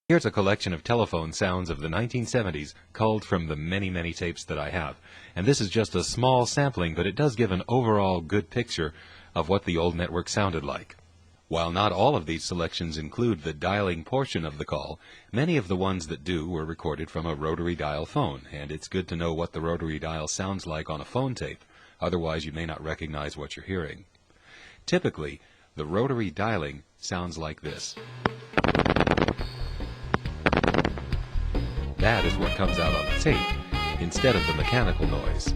Here's a collection of telephone sounds of the 1970s, culled from the many, many tapes that I have. And this is just a small sampling, but it does give an overall good picture of what the old network sounded like. While not all of these selections include the dialing portion of the call, many of the ones that do were recorded from a rotary dial phone, and it's good to know what the rotary dial sounds like on a phone tape. Otherwise, you may not recognize what you're hearing. Typically, the rotary dialing sounds like this. That is what comes out on the tape, instead of the mechanical noise.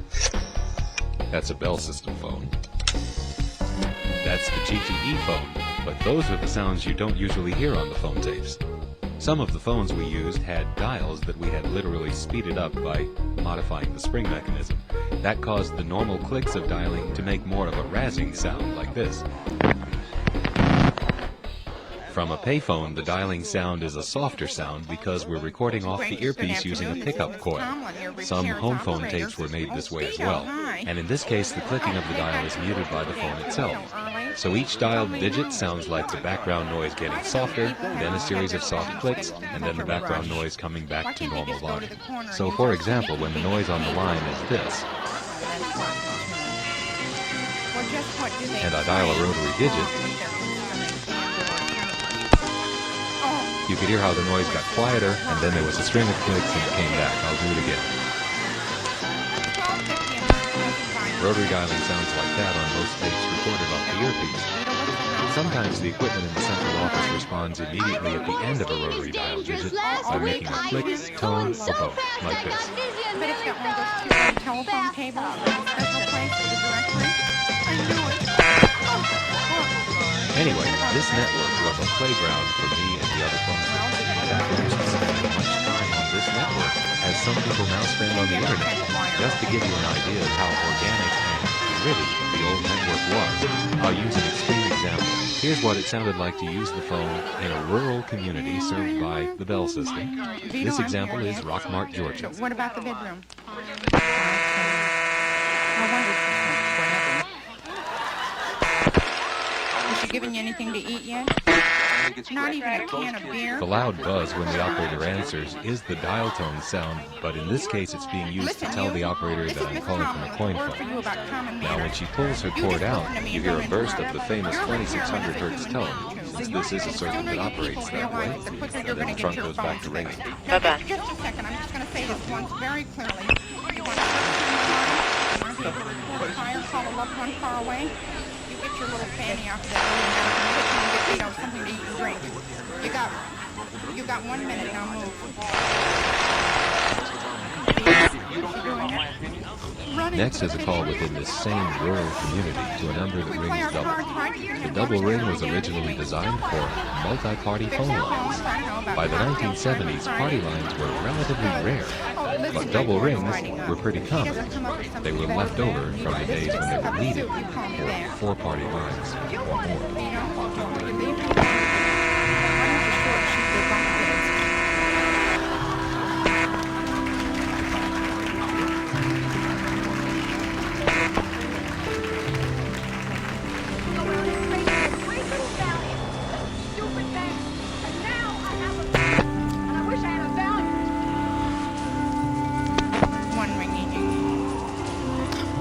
That's a Bell System phone. That's the GTE phone, but those are the sounds you don't usually hear on the phone tapes. Some of the phones we used had dials that we had literally speeded up by modifying the spring mechanism. That caused the normal clicks of dialing to make more of a razzing sound like this. From a payphone, the dialing sound is a softer sound because we're recording off the earpiece using a pickup coil. Some home phone tapes were made this way as well, and in this case the clicking of the dial is muted by the phone itself. So each dialed digit sounds like the background noise getting softer, then a series of soft clicks, and then the background noise coming back to normal volume. So for example, when the noise on the line is this, and I dial a rotary digit, you could hear how the noise got quieter, and then there was a string of clicks and it came back. I'll do it again. Rotary dialing sounds like that on most tapes recorded off the earpiece. Sometimes the equipment in the central office responds immediately at the end of a rotary dial digit by making a click, tone, or both, like this. But it's got one of those two telephone cables in a special place for the directory. I knew it. Anyway, this network was a playground for me and the other phones. I used to spend much time on this network, as some people now spend on the internet. Just to give you an idea of how organic and gritty the old network was, I'll use an extreme example. Here's what it sounded like to use the phone in a rural community served by the Bell System. This example is Rockmart, Georgia. What about the bedroom? Giving you anything to eat yet? Not even a can of beer? The loud buzz when the operator answers is the dial tone sound, but in this case it's being used to tell the operator that I'm calling from a coin phone. Now when she pulls her cord out, you hear a burst of the famous 2600 Hz tone, since this is a circuit that operates that way, and then the trunk goes back to ringing. Bye-bye. Just a second, I'm just going to say this once very clearly. You want to record a fire, call a loved one far away? Get your little fanny off that and get something to eat and drink. You got 1 minute now. Move. Next is a call within this same rural community to a number that rings double. The double ring was originally designed for multi-party phone lines. By the 1970s, party lines were relatively rare, but double rings were pretty common. They were left over from the days when they were needed for four-party lines or more.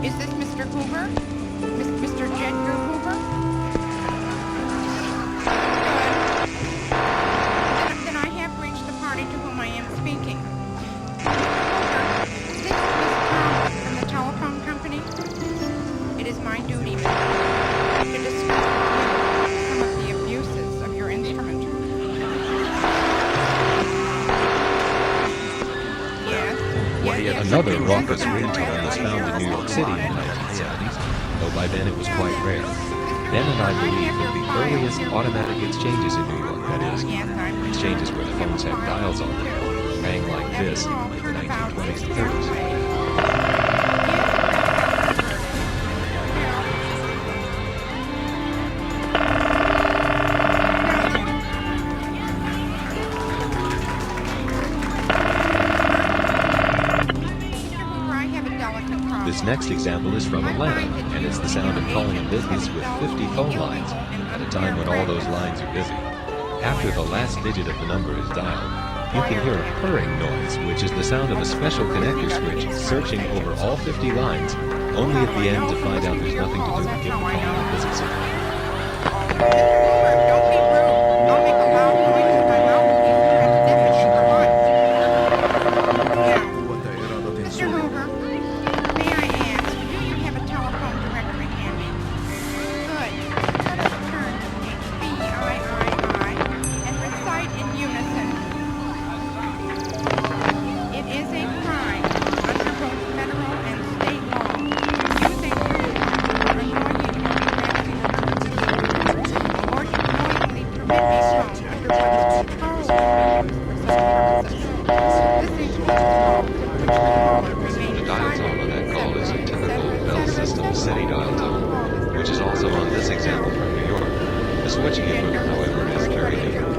Is this Mr. Hoover? Mr. Jedgar Hoover? Good. Then I have reached the party to whom I am speaking. Mr. Hoover, this is Tom from the telephone company. It is my duty, to discuss with you some of the abuses of your instrument. Yes. Another raucous ringtone was found in New York City in the 1970s, though by then it was quite rare. Ben and I believe that the earliest automatic exchanges in New York, that is, exchanges where the phones had dials on them, rang like this in the 1920s and 30s. This next example is from Atlanta, and it's the sound of calling a business with 50 phone lines at a time when all those lines are busy. After the last digit of the number is dialed, you can hear a purring noise, which is the sound of a special connector switch searching over all 50 lines, only at the end to find out there's nothing to do with the following visit signal. Don't be rude. Don't make a loud noise with my mouthpiece. That's different for one. Now, Mr. Hoover, may I ask, do you have a telephone directory handy? Good. Let us turn to page BIII and recite in unison. It is a crime under both federal and state law to use a phone to annoy you or to knowingly permit a phone under one's control or use for such purposes. This includes calls in which the caller remains The dial tone on that call is a typical Bell System city dial tone, which is also on this example from New York. The switching equipment, however, is very different.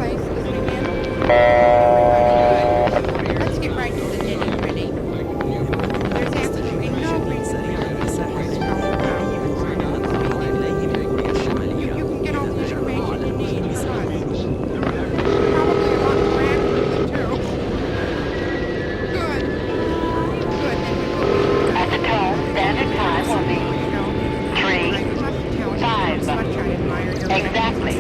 Let's get right to the nitty-gritty. There's absolutely no reason to have this phone around you. You can get all the information you need from us. Probably a lot more accurately, too. Good. Good, then we will be. At the tone, standard time will be 3:05. Exactly.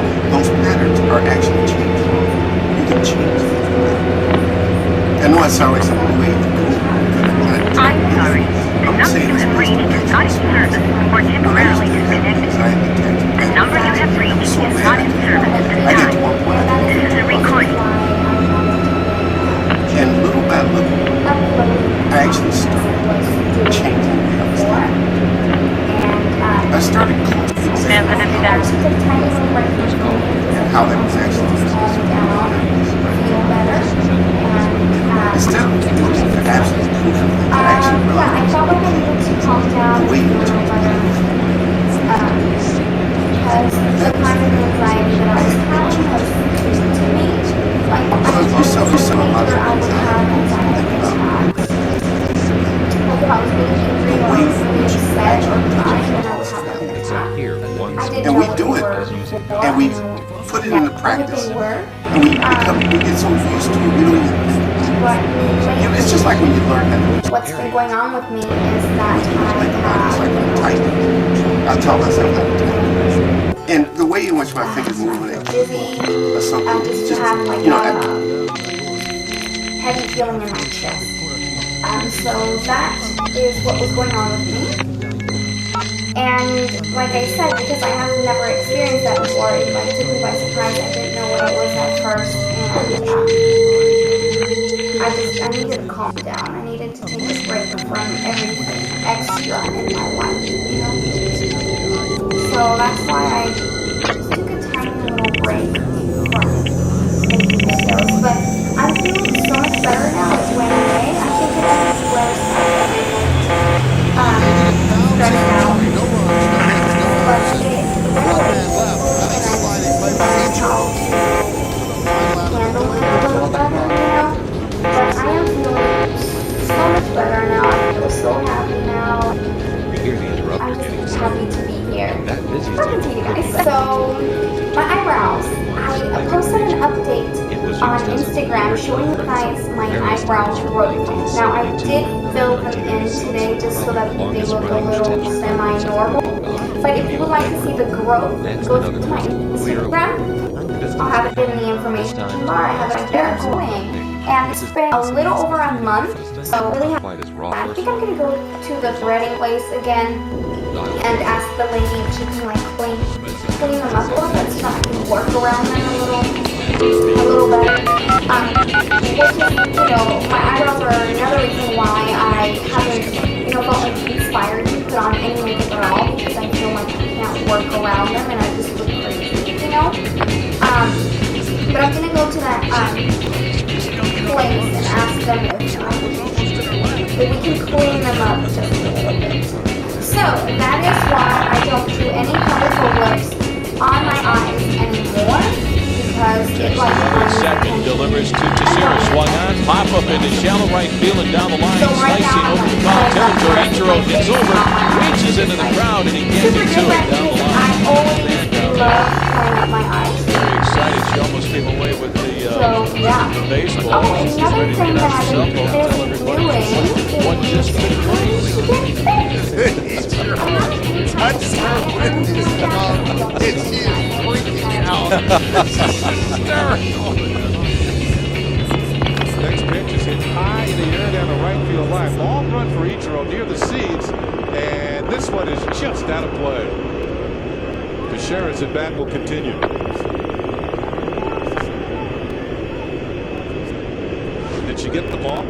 how those patterns are actually changed. You can change them. I know it sounds like something way too cool. I'm sorry. The number you have reached is not in service or temporarily disconnected. The number you have reached is not in service at this I get to time. one point. This is a recording. And little by little, I actually started changing the way I was thinking. I started cultivating and how that was actually instead of looking for absolute proof of things, I actually realized the way you change because you suffer a lot of things the way in which you actually Except here, one and we do it, and we put it into practice, and we get so used to it, we don't even. It's just like when you learn how to. What's been going on with me is that It's like when I type. I tell myself how to type, and the way in which my fingers move when they or something, just just to have like you know. heavy feeling in my chest. So that is what was going on with me. And like I said, because I have never experienced that before, it like took me by surprise. I didn't know what it was at first, and I needed to calm down. I needed to take a break from everything extra in my life, you know. So that's why I just took a tiny little break from making videos. But I'm feeling so much better now. It's Wednesday. I think it's where stressed out. But it's really handle it a little better, you know. But I am feeling so much better now. I feel so happy now. you hear the interrupter I'm getting just started. happy to be here. That busy Talking to you guys. So, my eyebrows. I posted an update on Instagram showing you guys my eyebrow growth. Now, I did fill them in today just so that they look a little semi-normal. But if you would like to see the growth, go to my Instagram. I'll have it in the information bar. I have it right there going. And it's been a little over a month, so really Quite as raw I think I'm gonna go to the threading place again and ask the lady if she can like clean them up a little bit so I can work around them a little better. Which is, you know, my eyebrows are another reason why I haven't, felt like inspired to put on any makeup at all, because I feel like I can't work around them and I just look crazy, you know? But I'm gonna go to that place and ask them if we can clean them up just a little bit. So that is why I don't do any colorful lips on my eyes anymore, because it like Second delivers to Teixeira, swung on, pop up into shallow right field and down the line, So right slicing now, over the foul territory. Ichiro hits over, reaches into the crowd, and he can't super get to it different down the because line. I always love cleaning up my eyes. Very excited, she almost came away with the So yeah. baseball. Oh, She's another ready to thing get out that her cell phone and tell is everybody doing what just took place. Next pitch is hit high in the air down the right field line. Long run for Ichiro near the seats, and this one is just out of play. Teixeira's at bat will continue. Did she get the ball?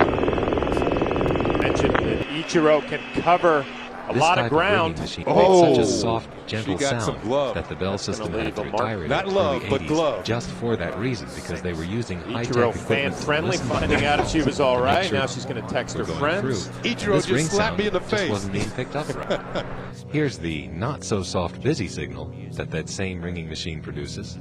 Mentioned that Ichiro can cover a This lot type of ground. ringing machine Oh. makes such a soft, gentle She got some sound glove. that the Bell system leave had to a mark. retire it Not in love, the but 80s glove. just for that reason, because they were using high-tech Ichiro equipment. fan to friendly, listen to finding the out if she was all to make right. sure Now she's going to text her we're going friends. through. Ichiro This just ring slapped sound me in the just face. wasn't being picked up right. Here's the not-so-soft busy signal that same ringing machine produces.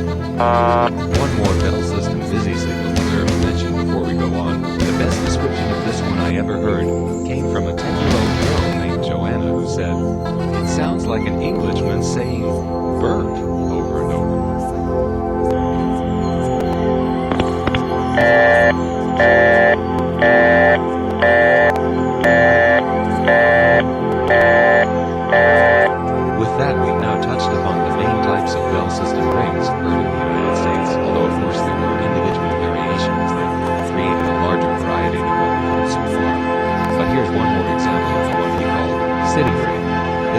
One more Bell System busy signal deserves mention before we go on. The best description of this one I ever heard came from a 10-year-old girl named Joanna who said, "It sounds like an Englishman saying burp over and over."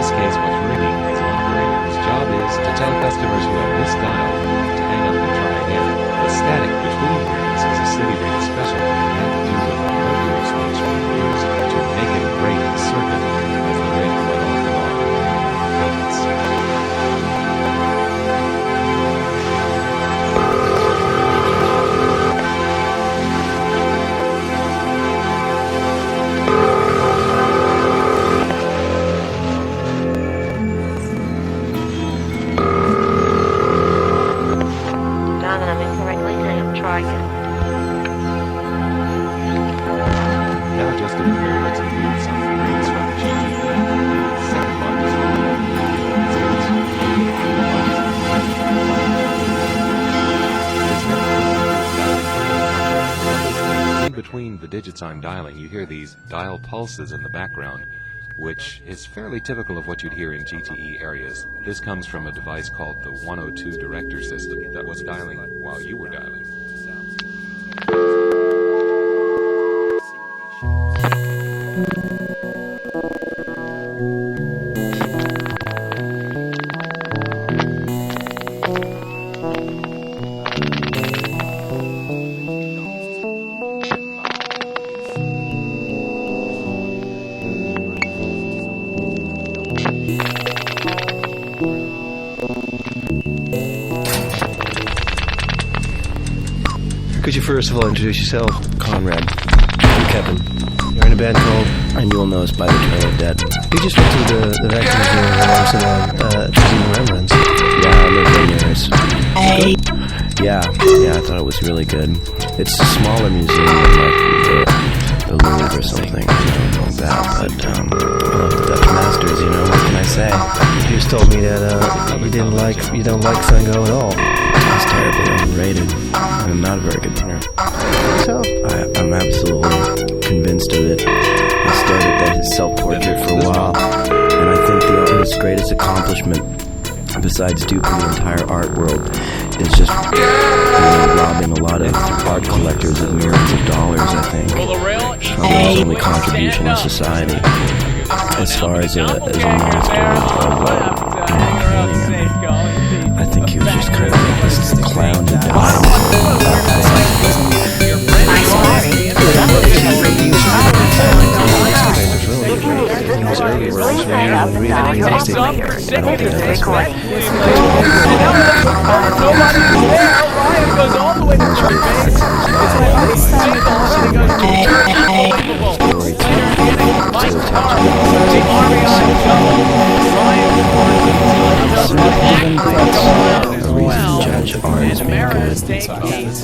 this case, what's ringing is an operator whose job is to tell customers who have misdialed to hang up and try again. The static between rings is a city-ring special that had to do with a mercury switch being used to make it break the circuit as the ring went off and on. Maintenance. Dialing, I'm incorrectly named. Try again. Now just a minute, let's include some reads from the GTE, the second largest phone company. In between the digits I'm dialing, you hear these dial pulses in the background, which is fairly typical of what you'd hear in GTE areas. This comes from a device called the 102 director system that was dialing while you were dialing. Could you first of all introduce yourself? Conrad. I'm Kevin. You're in a band called And You'll Know Us by the Trail of Dead. You just went to the Veterans Day Tribute Remembrance. Yeah, I'm a yours. Yeah, I thought it was really good. It's a smaller museum than like the Louvre or something, like that. But I love the Dutch masters, what can I say? You just told me that you don't like Van Gogh at all. He's terribly overrated. I'm not a very good painter. So? I'm absolutely convinced of it. I stared at his self-portrait for a while, and I think his greatest accomplishment, besides duping the entire art world, is just robbing a lot of art collectors of millions of dollars, I think. Probably his only contribution to society, as far as a master of painting. I think he was just kind of like this clown who died.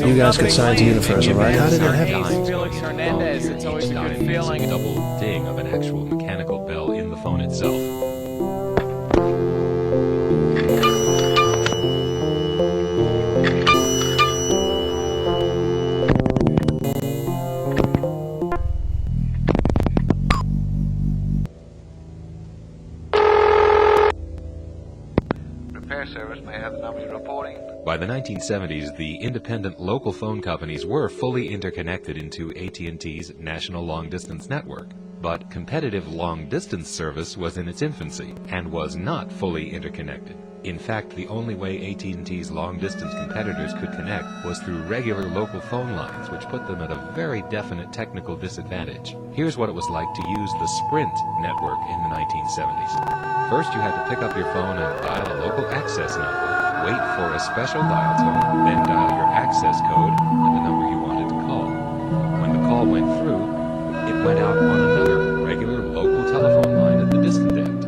You guys could sign to Universal, right? How did that happen? Felix Hernandez, it's always a good feeling. A double ding of an actual mechanical bell in the phone itself. Repair service, may I have the number you're reporting? By the 1970s, the independent local phone companies were fully interconnected into AT&T's national long-distance network. But competitive long-distance service was in its infancy and was not fully interconnected. In fact, the only way AT&T's long-distance competitors could connect was through regular local phone lines, which put them at a very definite technical disadvantage. Here's what it was like to use the Sprint network in the 1970s. First, you had to pick up your phone and dial a local access number, wait for a special dial tone, then dial your access code and the number you wanted to call. When the call went through, it went out on another regular local telephone line at the distant end.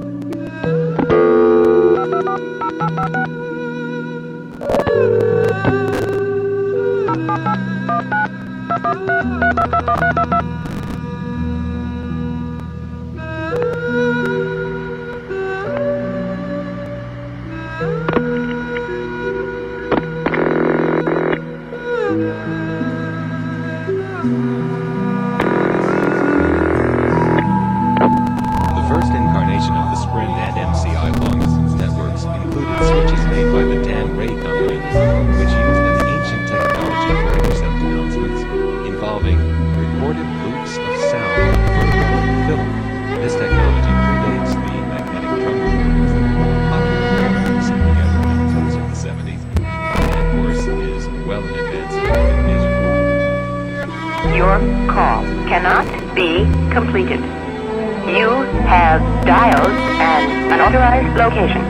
key completed. You have dialed an unauthorized location.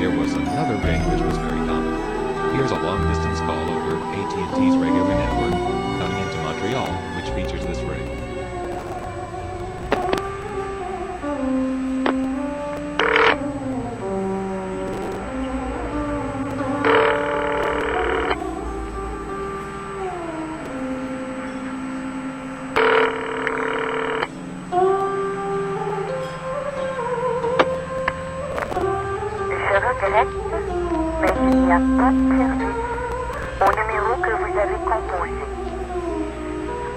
There was another ring which was very common. Here's a long-distance call over AT&T's regular network coming into Montreal, which features this ring. Je regrette, mais il n'y a pas de service au numéro que vous avez composé.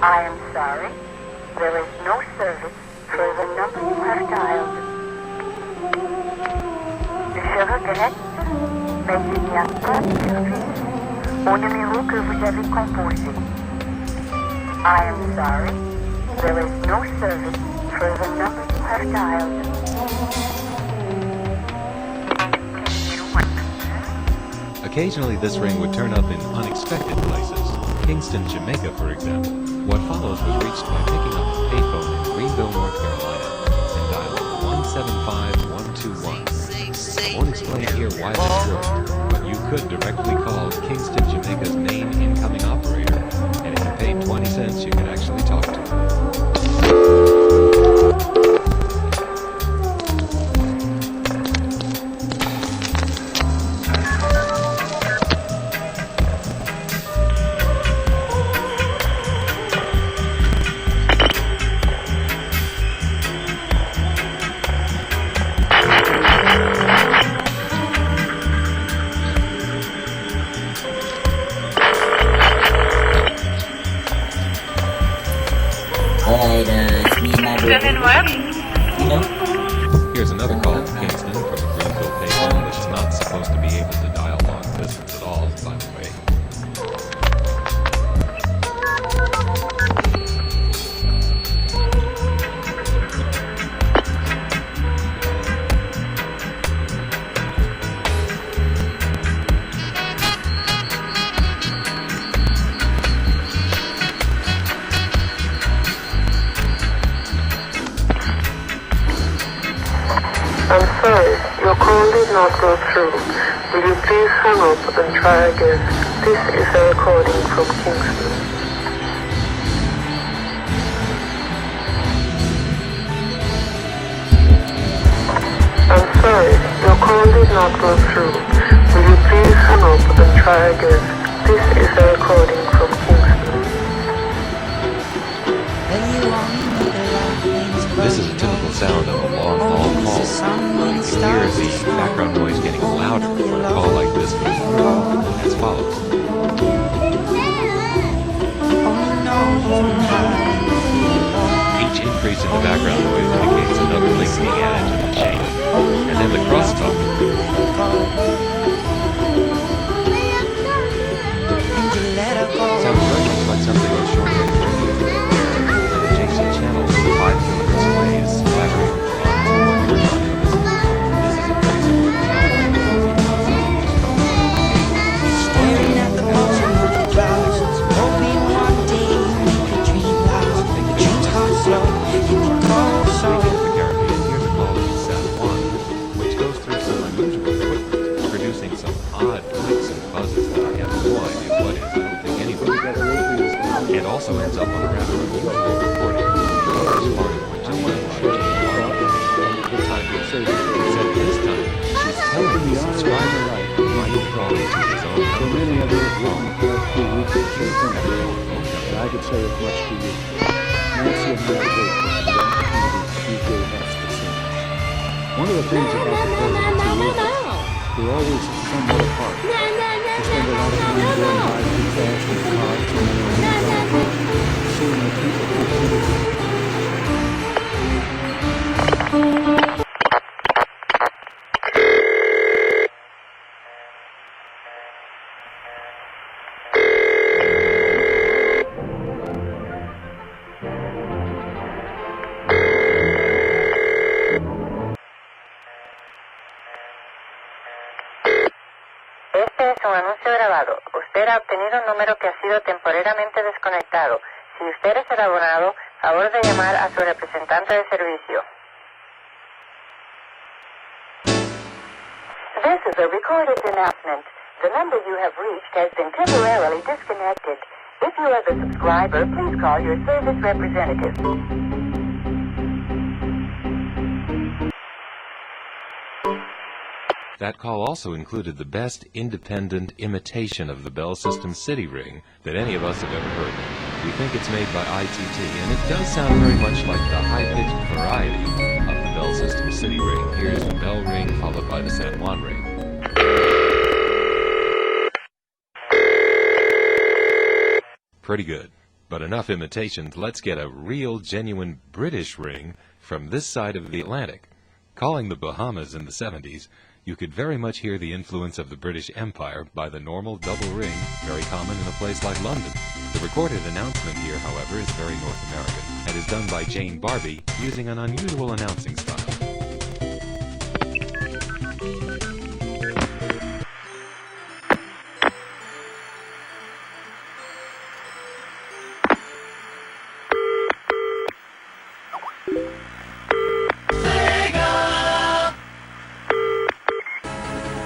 I am sorry, there is no service for the number you have dialed. Je regrette, mais il n'y a pas de service au numéro que vous avez composé. I am sorry, there is no service for the number you have dialed. Occasionally, this ring would turn up in unexpected places. Kingston, Jamaica, for example. What follows was reached by picking up a payphone in Greenville, North Carolina, and dialing 175121. I won't explain here why this worked, but you could directly call Kingston, Jamaica's main incoming operator, and if you paid 20 cents, you could actually talk to him. Here's another call to Kingston from a Greenville payphone, which is not supposed to be able to dial long distance at all, by the way. I'm sorry, your call did not go through. Will you please hang up and try again? This is a recording from Kingston. I'm sorry, your call did not go through. Will you please hang up and try again? This is a recording from Kingston. This is a typical sound of a long-haul call. You can hear the background noise getting louder when a call like this goes through, as follows. Each increase in the background noise indicates another link being added to the chain. And then the crosstalk. Sounds very much like something on shortwave radio, where an adjacent channel 5 kilohertz away is collaborating on what you're trying to listen to. This is a very similar Staring at the bottom of the clouds, hoping one day you make a dream loud. The dreams come slow in the cold soul. Speaking of the Caribbean, here's a call to San Juan, which goes through some unusual equipment, producing some odd clicks and buzzes that I have no idea what is. I don't think anybody does. And also ends up on a rather unusual recording, the first part of which is done by Jane Warren. Time will say that this time she's telling the subscriber might call into his own number. I could say as much to you. Nancy and I are grateful for the opportunity you gave us to sing. One of the things about the program to you is we're always somewhat apart. We spend a lot of time going by too fast with cars and seeing the people Este es un anuncio grabado. Usted ha obtenido un número que ha sido temporalmente desconectado. Si usted es el abonado, favor de llamar a su representante de servicio. This is a recorded announcement. The number you have reached has been temporarily disconnected. If you are the subscriber, please call your service representative. That call also included the best independent imitation of the Bell System City Ring that any of us have ever heard. We think it's made by ITT, and it does sound very much like the high-pitched variety of the Bell System City Ring. Here's the Bell Ring followed by the San Juan Ring. Pretty good. But enough imitations. Let's get a real, genuine British ring from this side of the Atlantic. Calling the Bahamas in the 70s, you could very much hear the influence of the British Empire by the normal double ring, very common in a place like London. The recorded announcement here, however, is very North American, and is done by Jane Barbie using an unusual announcing style.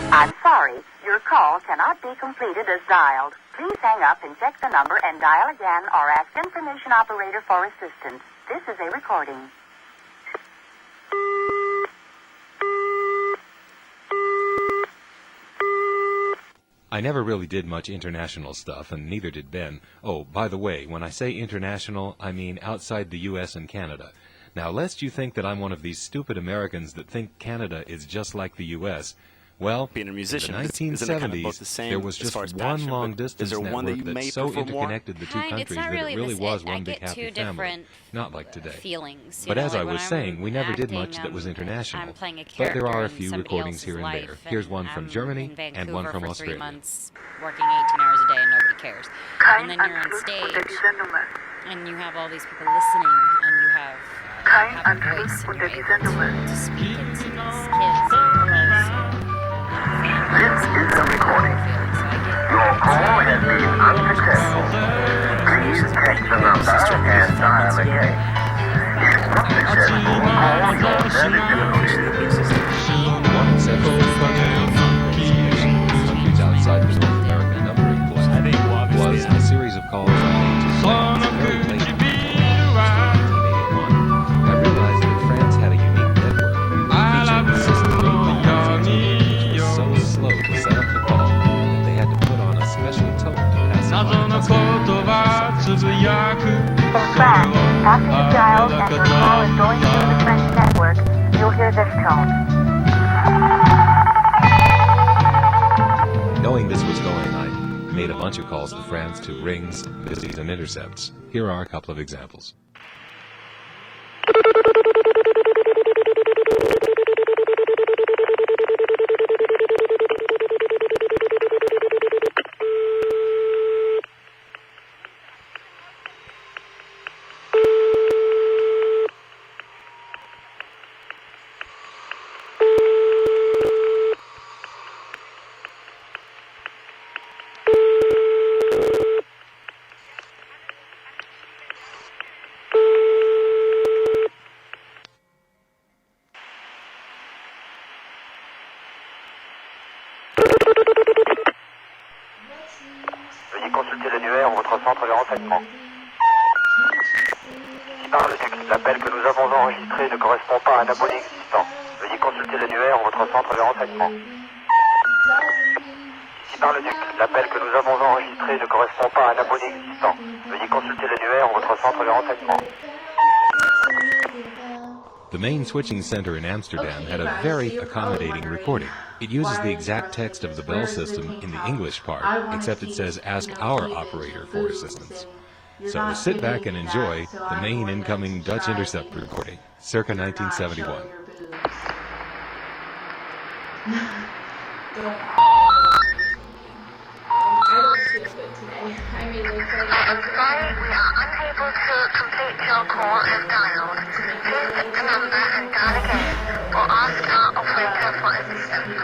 I'm sorry, your call cannot be completed as dialed. Please hang up and check the number and dial again or ask information operator for assistance. This is a recording. I never really did much international stuff, and neither did Ben. Oh, by the way, when I say international, I mean outside the U.S. and Canada. Now, lest you think that I'm one of these stupid Americans that think Canada is just like the U.S., well, being a musician, in the 1970s, there was just one long-distance network that so interconnected the two countries that it really was one big happy family. Not like today. Feelings, but as I was saying, we never did much that was international. But there are a few recordings here and there. Here's one from Germany and one from Australia. Working 18 hours a day and nobody cares. And then you're on stage and you have all these people listening and you have a voice and you're able to speak into these kids and girls. This is a recording. Your call has been unsuccessful. Please check the number and dial again. If not successful, call your service difficulty. One exception to countries outside the North American numbering plan was a series of calls I made to France very late in 1981. I realized that France had a unique network featuring a system of so slow to set up the call, they had to put on a special tone to pass it on. In fact, after you dial and your call is going through the French network, you'll hear this tone. Knowing this was going, I made a bunch of calls to France to rings, busies, and intercepts. Here are a couple of examples. Veuillez consulter l'annuaire ou votre centre de renseignement. Si par le duc, l'appel que nous avons enregistré ne correspond pas à un abonné existant, veuillez consulter l'annuaire ou votre centre de renseignement. Si par le duc, l'appel que nous avons enregistré ne correspond pas à un abonné existant, veuillez consulter l'annuaire ou votre centre de renseignement. The main switching center in Amsterdam had a very accommodating recording. It uses the exact text of the Bell system in the English part, except it says ask our operator for assistance. So sit back and enjoy the main incoming Dutch intercept recording, circa 1971. I'm sorry, we are unable to complete your call as dialed. Please check the number and dial again, or ask our operator for assistance.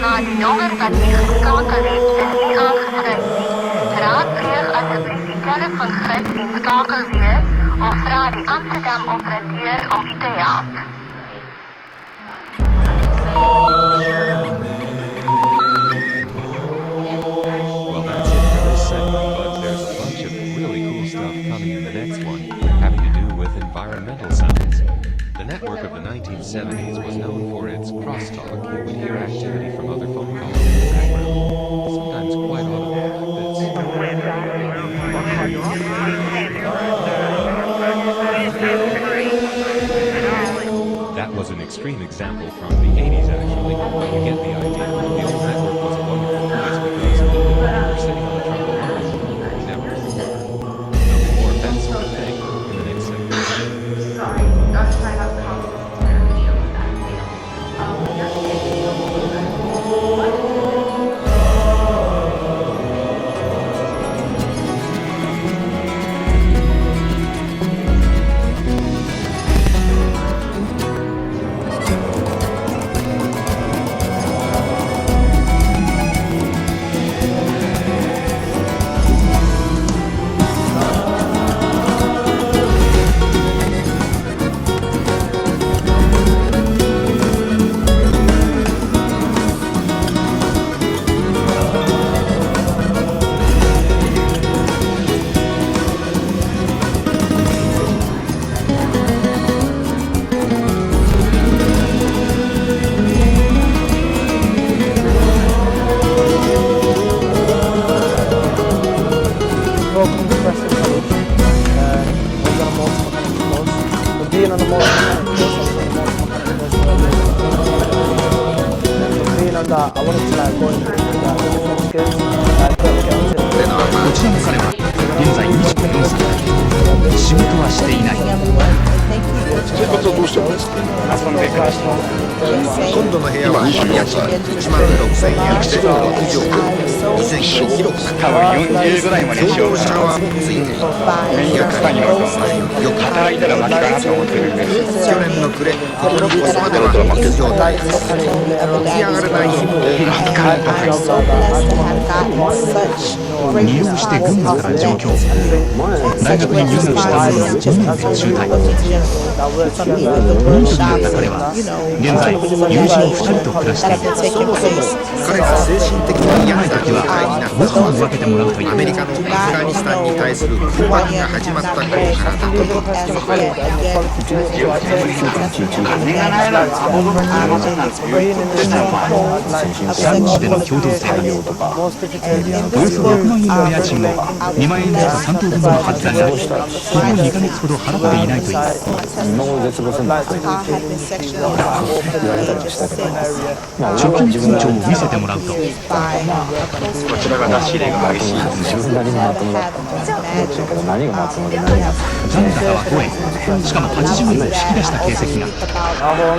naar de nummer van ingeschakeld heeft is niet aangesproken. Raadpleeg alsjeblieft de telefoon gerust in schakelweer of vraag de Amsterdam operateur om u te helpen. Well, that's it for this segment, but there's a bunch of really cool stuff coming in the next one, having to do with environmental sounds. The network of the 1970s was known for its crosstalk. You would hear activity from other phone calls in the background, sometimes quite audible like this. That was an extreme example from the 80s, actually, but you get the idea. The old network was a wonderful place because you were sitting on the trunk of the network. There'll be more of that sort of thing in the next segment. Sorry, not trying not to comment.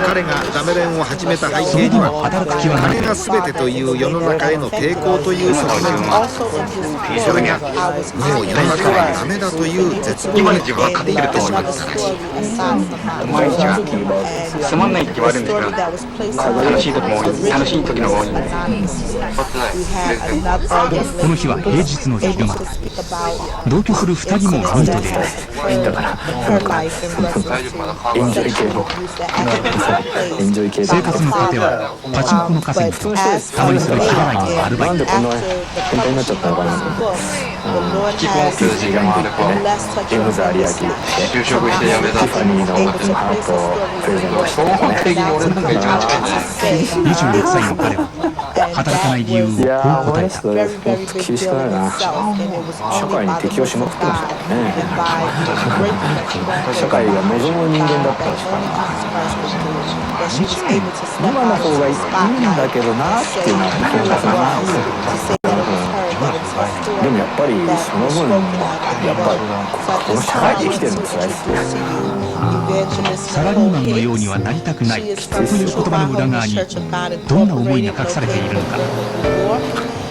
彼がダメレンを始めた背景には金が全てという世の中への抵抗という側面もあった。それがもう世の中はダメだという絶望に変わっていってしまったらしい。毎日はつまんない時もあるんですけど、楽しい時も多い、楽しい時の方が多いんです。この日は平日の昼間、同居する2人もニートである。いいんだから生活の糧はパチンコの稼ぎとたまにする日払いのアルバイト。引きこもってる時間もあれば、就職して辞めたっていうのを総合的に俺なんか一番近いんですね。26歳の彼は働かない理由をこう答えた。厳しくなるな。社会に適応しまくってましたからね。社会が望む人間だったらしかな。今の方がいいんだけどなっていうのは思いますな。でもやっぱりその分やっぱこの社会で生きてるの辛いですね。サラリーマンのようにはなりたくないという言葉の裏側にどんな思いが隠されているのか、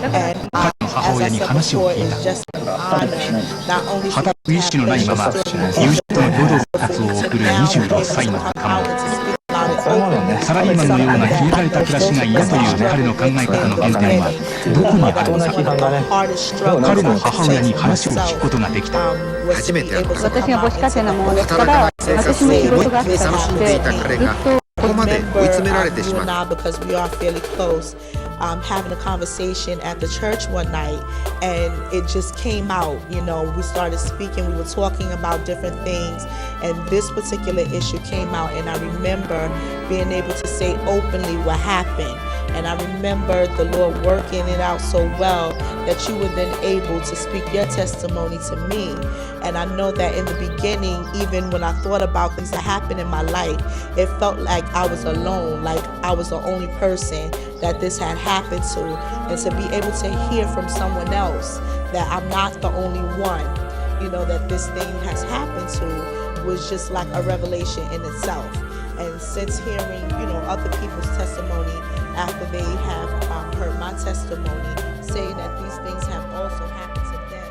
彼の母親に話を聞いた。働く意思のないまま友人との共同生活を送る26歳の若者。サラリーマンのような決められた暮らしが嫌という彼の考え方の原点はどこにあるのか。彼の母親に話を聞くことができた。初めて会った私が母子家庭なものですから、私も仕事があったりして、ずっとここまで追い詰められてしまった。Having a conversation at the church one night, and it just came out. You know, we started speaking, we were talking about different things, and this particular issue came out, and I remember being able to say openly what happened. And I remember the Lord working it out so well that you were then able to speak your testimony to me. And I know that in the beginning, even when I thought about things that happened in my life, it felt like I was alone, like I was the only person that this had happened to. And to be able to hear from someone else that I'm not the only one, you know, that this thing has happened to, was just like a revelation in itself. And since hearing, you know, other people's testimony after they have heard my testimony, saying that these things have also happened to them.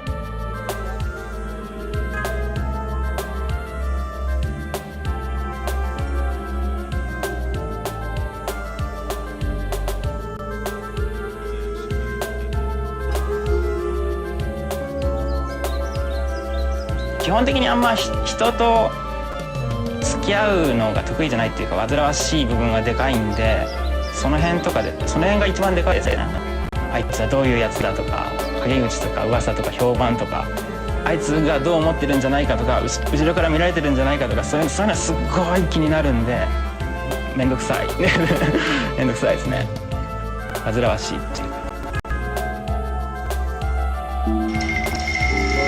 基本的にあんま人と付き合うのが得意じゃないっていうか、煩わしい部分がでかいんで、その辺が一番でかいですね。あいつはどういうやつだとか、陰口とか噂とか評判とか、あいつがどう思ってるんじゃないかとか、後ろから見られてるんじゃないかとか、そういうのはすっごい気になるんで、めんどくさいめんどくさいですね。煩わしいっていうか。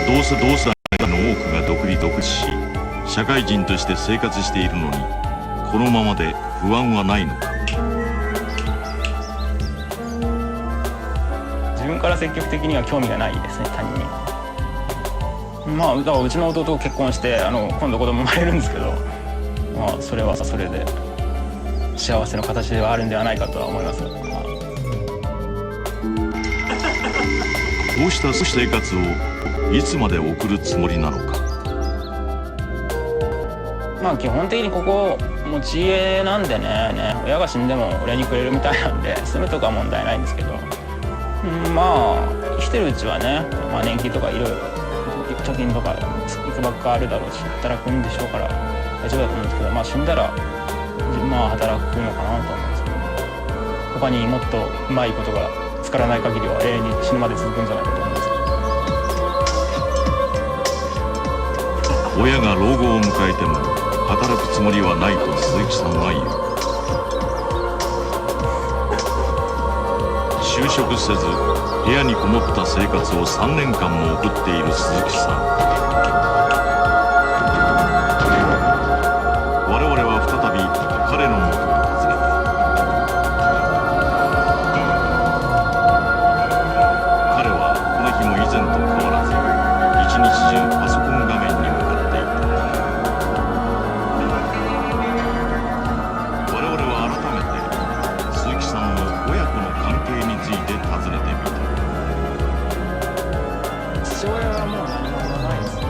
どうせの多くが独立し、社会人として生活しているのに、このままで不安はないのか。自分から積極的には興味がないですね、他人に。まあだからうちの弟と結婚して今度子供生まれるんですけど、まあそれはそれで幸せの形ではあるんではないかとは思います。こうした生活をいつまで送るつもりなのか。まあ基本的にここ持ち家なんでね、親が死んでも俺にくれるみたいなんで住むとかは問題ないんですけど、まあ生きてるうちはね、まあ、年金とかいろいろ貯金とかいくばっかあるだろうし、働くんでしょうから大丈夫だと思うんですけど、まあ死んだらまあ働くのかなと思うんですけど、他にもっとうまいことが見つからない限りは永遠に死ぬまで続くんじゃないかと思うんですけど。親が老後を迎えても働くつもりはないと鈴木さんは言う。就職せず部屋にこもった生活を3年間も送っている鈴木さん。我々は再び彼のもとを訪ねた。彼はこの日も以前と変わらず一日中パソコン画面に向かっていた。我々は改めて鈴木さんの親子の関係について尋ねてみた。父親はもう何もないですね。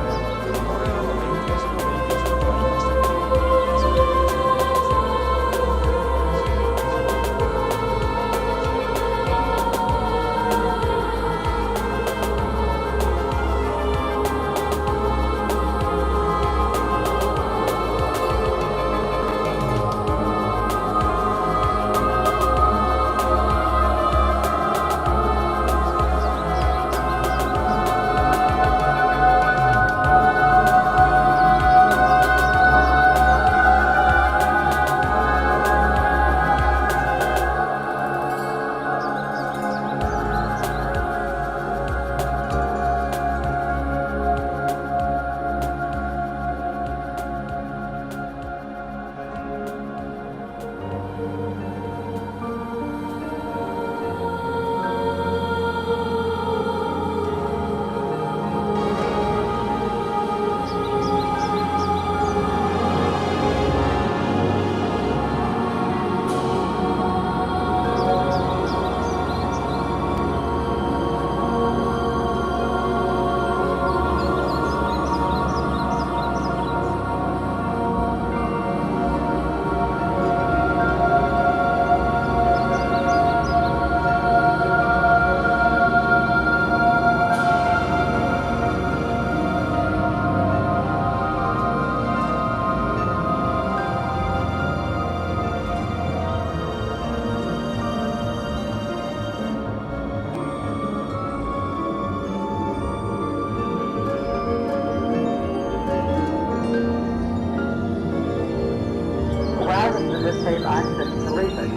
this tape, I couldn't believe it.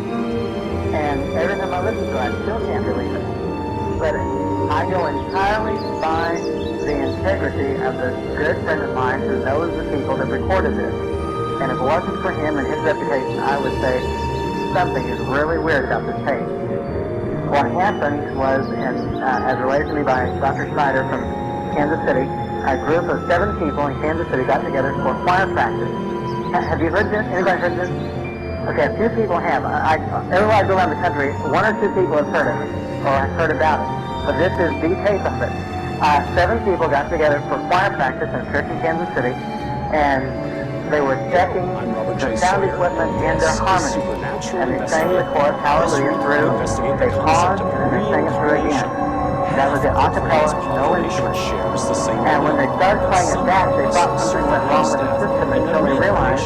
And every time I listen to it, I still can't believe it. But I go entirely by the integrity of this good friend of mine who knows the people that recorded this. And if it wasn't for him and his reputation, I would say something is really weird about this tape. What happened was, as related to me by Dr. Schneider from Kansas City, a group of 7 people in Kansas City got together for choir practice. Have you heard this? Anybody heard this? Okay, a few people have. Everywhere I go around the country, 1 or 2 people have heard of it, or have heard about it. But this is the tape of it. 7 people got together for choir practice in a church in Kansas City, and they were checking the sound equipment in their harmony. And they sang the chorus, Hallelujah, through. They paused, and they sang it through again. That was the acapella, no instrument. And when they started playing it back, they thought something went wrong with the system until they realized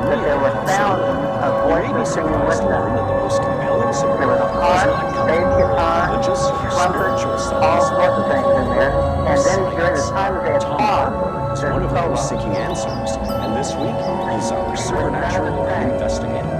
that there were sounds of voices singing with them. There was a harp, bass guitar, trumpet, all sorts of things in there. And then during the time that they had paused, is one of those seeking answers, and this week he's our supernatural investigator.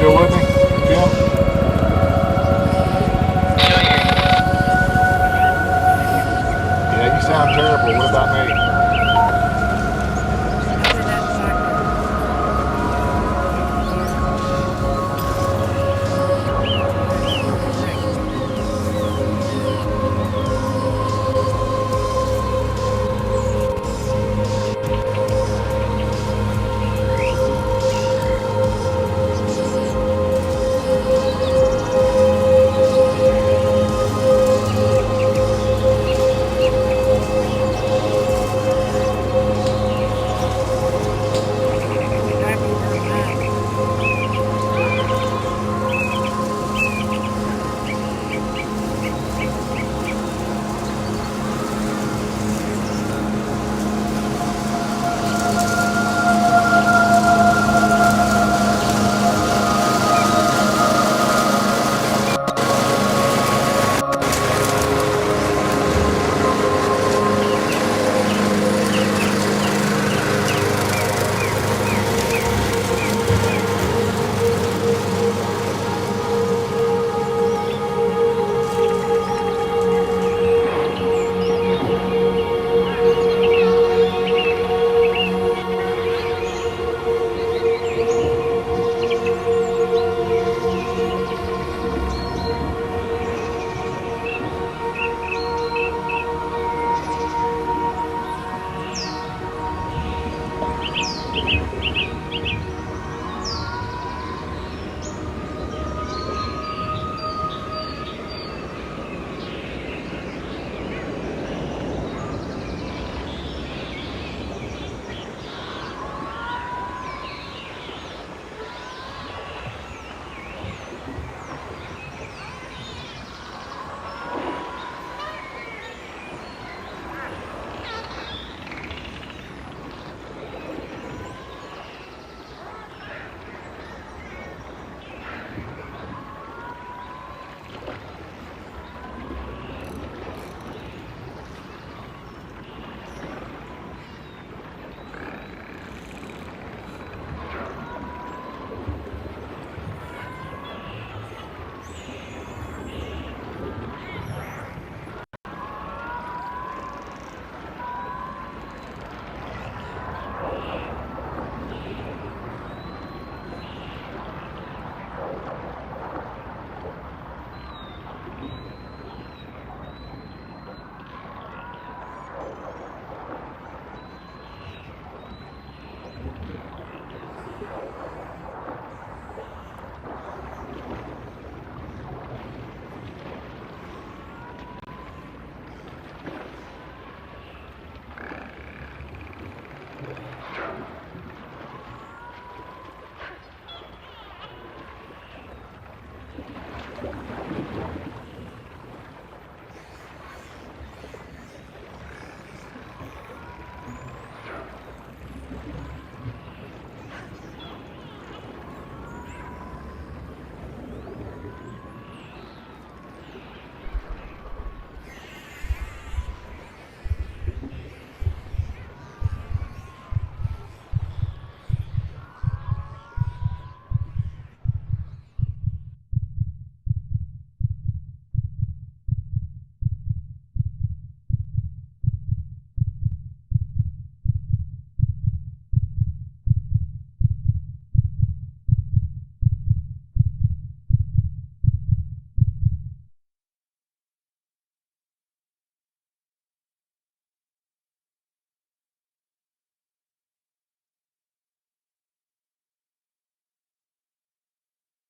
was